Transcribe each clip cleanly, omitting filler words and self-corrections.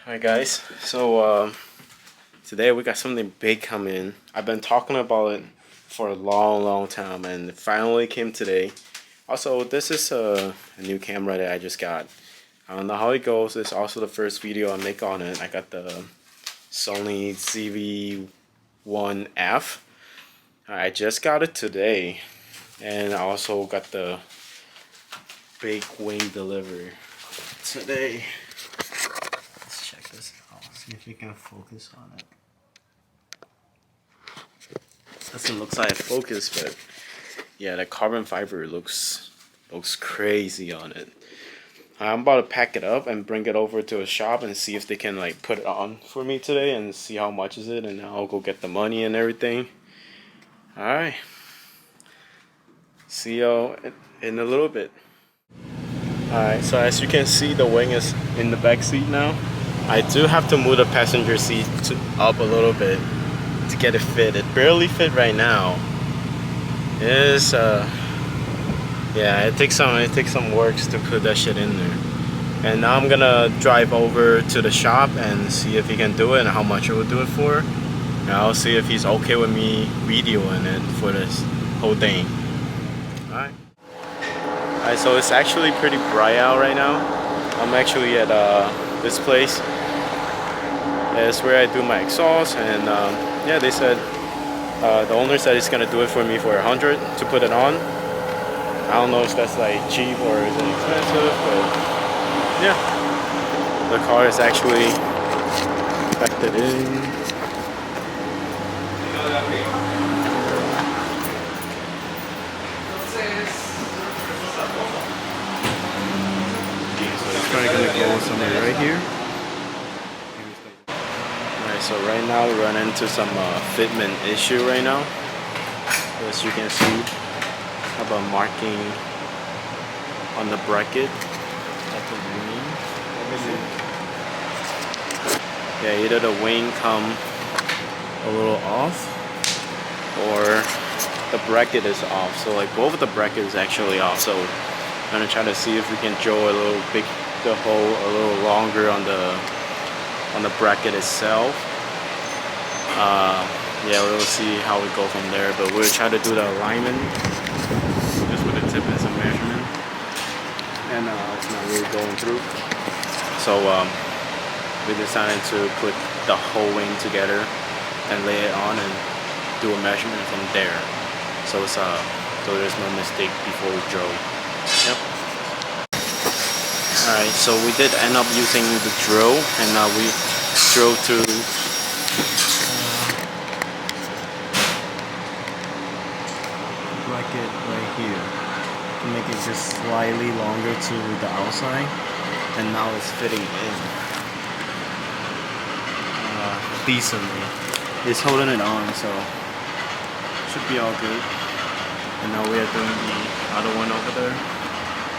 Hi guys, today we got something big coming. I've been talking about it for a long time and it finally came today. Also, this is a new camera that I just got. I don't know how it goes. It's also the first video I make on it. I got the Sony ZV-1F. I just got it today, and I also got the big wing delivery today. Let's check this out. See if you can focus on it. Doesn't look like focus, but yeah, the carbon fiber looks crazy on it. I'm about to pack it up and bring it over to a shop and see if they can like put it on for me today and see how much is it, and I'll go get the money and everything. Alright. See y'all in a little bit. Alright, so as you can see, the wing is in the back seat now. I do have to move the passenger seat up a little bit to get it fit. It barely fit right now. It is yeah, it takes some works to put that shit in there. And now I'm gonna drive over to the shop and see if he can do it and how much it will do it for. And I'll see if he's okay with me videoing it for this whole thing. Alright. Alright, so it's actually pretty bright out right now. I'm actually at this place. It's where I do my exhaust, and yeah, they said the owner said he's gonna do it for me for $100 to put it on. I don't know if that's like cheap or is it expensive, but yeah, the car is actually packed in. Probably gonna go somewhere right here. Alright, so right now we run into some fitment issue right now. As you can see, I have a marking on the bracket of the wing. Yeah, either the wing come a little off or the bracket is off. So like both of the brackets is actually off. So I'm gonna try to see if we can drill the hole a little longer on the bracket itself. Yeah, we'll see how we go from there, but we'll try to do the alignment just with the tip and some measurement, and it's not really going through. So we decided to put the whole wing together and lay it on and do a measurement from there, so it's so there's no mistake before we drill. Yep. Alright, so we did end up using the drill, and we drilled to bracket right here to make it just slightly longer to the outside, and now it's fitting in decently. It's holding it on, so should be all good. And now we are doing the other one over there.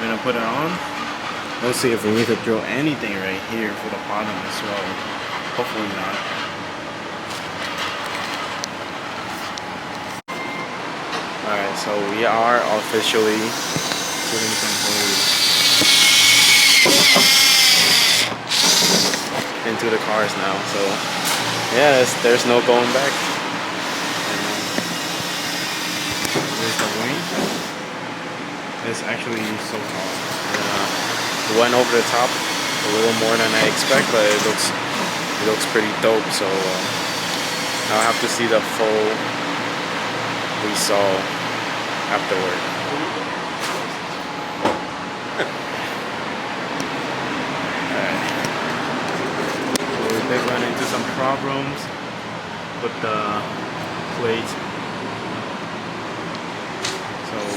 We're gonna put it on. Let's see if we need to drill anything right here for the bottom as well. Hopefully not. Alright, so we are officially putting some holes into the cars now. So yeah, there's no going back. And there's the wing. It's actually so tall. It went over the top a little more than I expect, but it looks pretty dope. So I'll have to see the full result afterward. Alright. So we did run into some problems with the plate.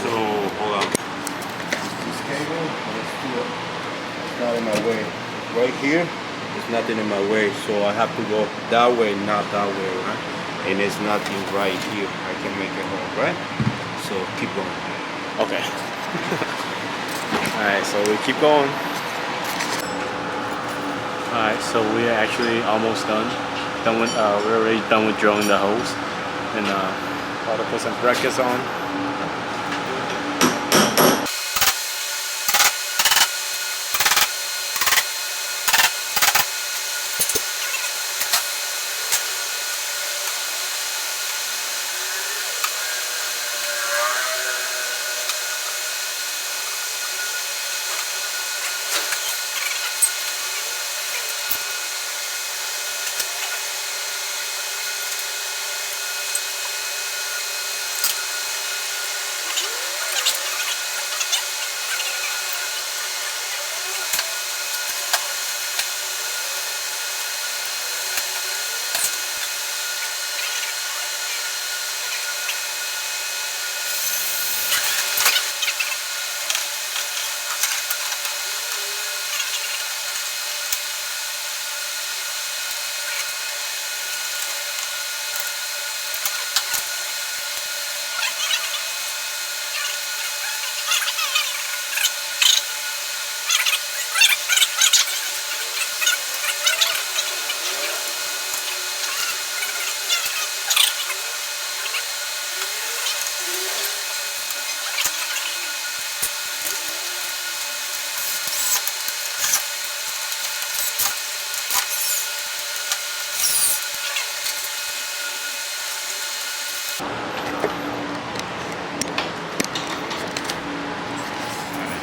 So hold on. This cable, it's not in my way. Right here, there's nothing in my way, so I have to go that way, not that way, right? And it's nothing right here. I can make it home, right? So keep going. Okay. Alright, so we keep going. Alright, so we are actually almost done. We're already done with drilling the holes, and about to put some brackets on.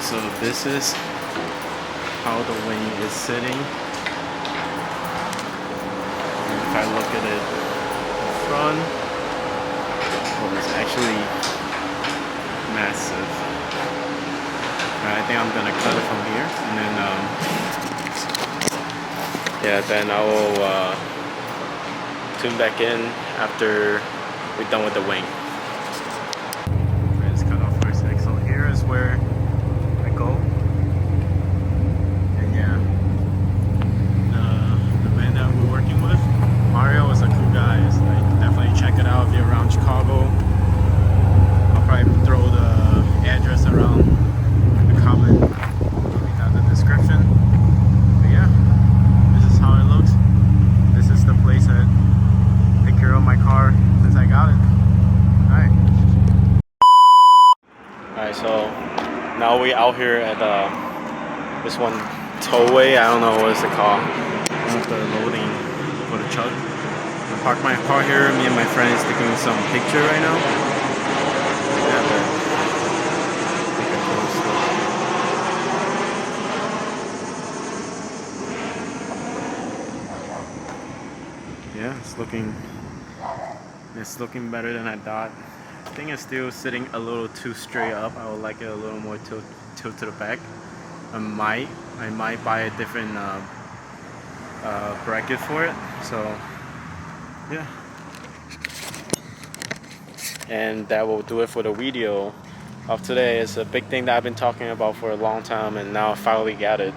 So this is how the wing is sitting. And if I look at it in front, oh, it's actually massive. Alright, I think I'm gonna cut it from here, and then yeah, then I will tune back in after we're done with the wing. Let's cut off for a sec. So here is where I go, and yeah, the man that we're working with, Mario, is a cool guy. So like, definitely check it out if you're around Chicago. I'll probably throw the address around in the comment, maybe down in the description. But yeah, this is how it looks. This is the place that I take care of my car since I got it. Alright, so now we out here at this one tollway. I don't know what it's called. The loading for the truck. I parked my car here. Me and my friend is taking some picture right now. Yeah, but take a close look. Yeah, it's looking better than I thought. I think it's still sitting a little too straight up. I would like it a little more tilt to the back. I might buy a different bracket for it. So yeah, and that will do it for the video of today. It's a big thing that I've been talking about for a long time, and now I finally got it.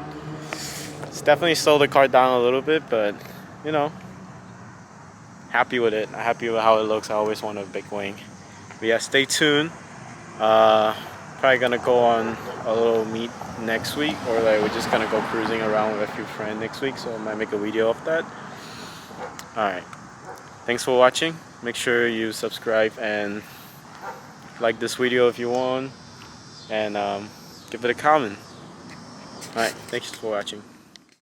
It's definitely slowed the car down a little bit, but you know, happy with it. Happy with how it looks. I always want a big wing. But yeah, stay tuned. Probably gonna go on a little meet next week, or like we're just gonna go cruising around with a few friends next week, so I might make a video of that. Alright, thanks for watching. Make sure you subscribe and like this video if you want, and give it a comment. Alright, thanks for watching.